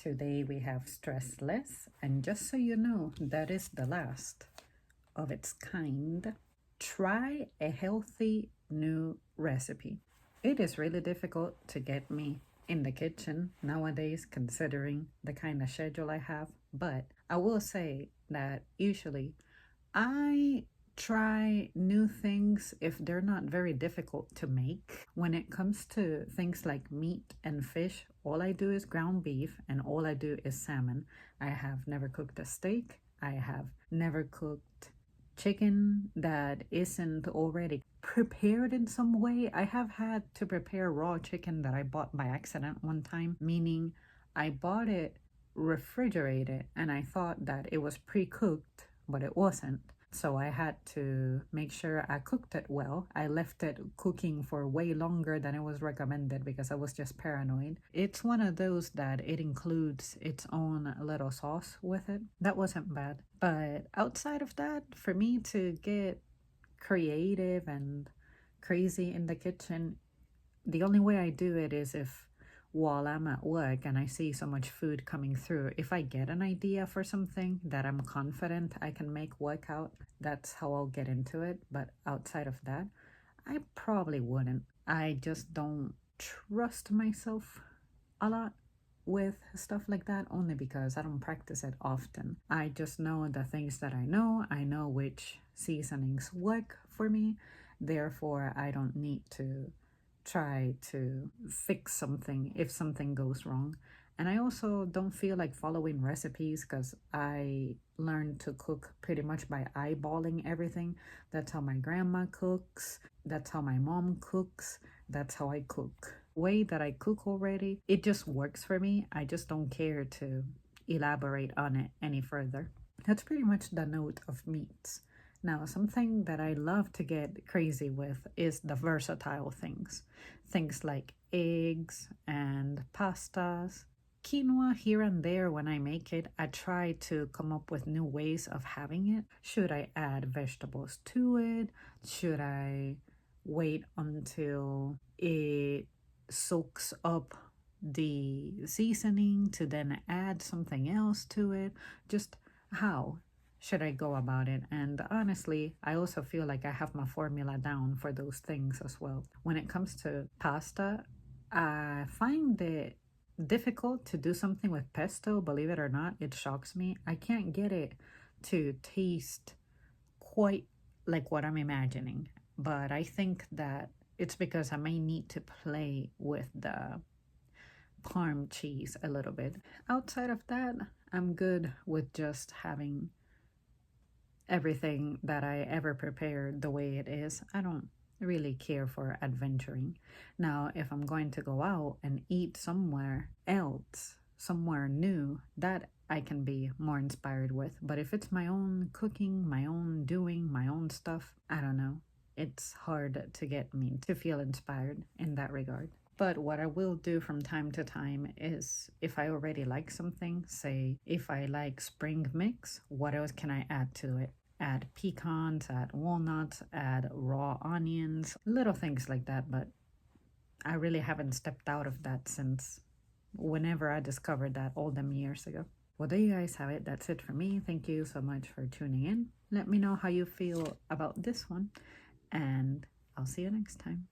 Today we have stressless, and just so you know, that is the last of its kind. Try a healthy new recipe. It is really difficult to get me in the kitchen nowadays, considering the kind of schedule I have, but I will say that usually I try new things if they're not very difficult to make. When it comes to things like meat and fish, all I do is ground beef and all I do is salmon. I have never cooked a steak. I have never cooked chicken that isn't already prepared in some way. I have had to prepare raw chicken that I bought by accident one time, meaning I bought it refrigerated and I thought that it was pre-cooked, but it wasn't. So I had to make sure I cooked it well. I left it cooking for way longer than it was recommended because I was just paranoid. It's one of those that it includes its own little sauce with it. That wasn't bad. But outside of that, for me to get creative and crazy in the kitchen, the only way I do it is if while I'm at work and I see so much food coming through, if I get an idea for something that I'm confident I can make work out, that's how I'll get into it. But outside of that, I probably wouldn't. I just don't trust myself a lot with stuff like that, only because I don't practice it often. I just know the things that I know which seasonings work for me. Therefore, I don't need to try to fix something if something goes wrong. And I also don't feel like following recipes because I learned to cook pretty much by eyeballing everything. That's how my grandma cooks. That's how my mom cooks. That's how I cook. Way that I cook already, it just works for me. I just don't care to elaborate on it any further. That's pretty much the note of meats. Now, something that I love to get crazy with is the versatile things. Things like eggs and pastas. Quinoa here and there when I make it, I try to come up with new ways of having it. Should I add vegetables to it? Should I wait until it soaks up the seasoning to then add something else to it? Just how should I go about it? And honestly, I also feel like I have my formula down for those things as well. When it comes to pasta, I find it difficult to do something with pesto. Believe it or not, it shocks me. I can't get it to taste quite like what I'm imagining. But I think that it's because I may need to play with the parm cheese a little bit. Outside of that, I'm good with just having everything that I ever prepared the way it is. I don't really care for adventuring. Now, if I'm going to go out and eat somewhere else, somewhere new, that I can be more inspired with. But if it's my own cooking, my own doing, my own stuff, I don't know. It's hard to get me to feel inspired in that regard. But what I will do from time to time is if I already like something, say if I like spring mix, what else can I add to it? Add pecans, add walnuts, add raw onions, little things like that. But I really haven't stepped out of that since whenever I discovered that all them years ago. Well, there you guys have it. That's it for me. Thank you so much for tuning in. Let me know how you feel about this one, and I'll see you next time.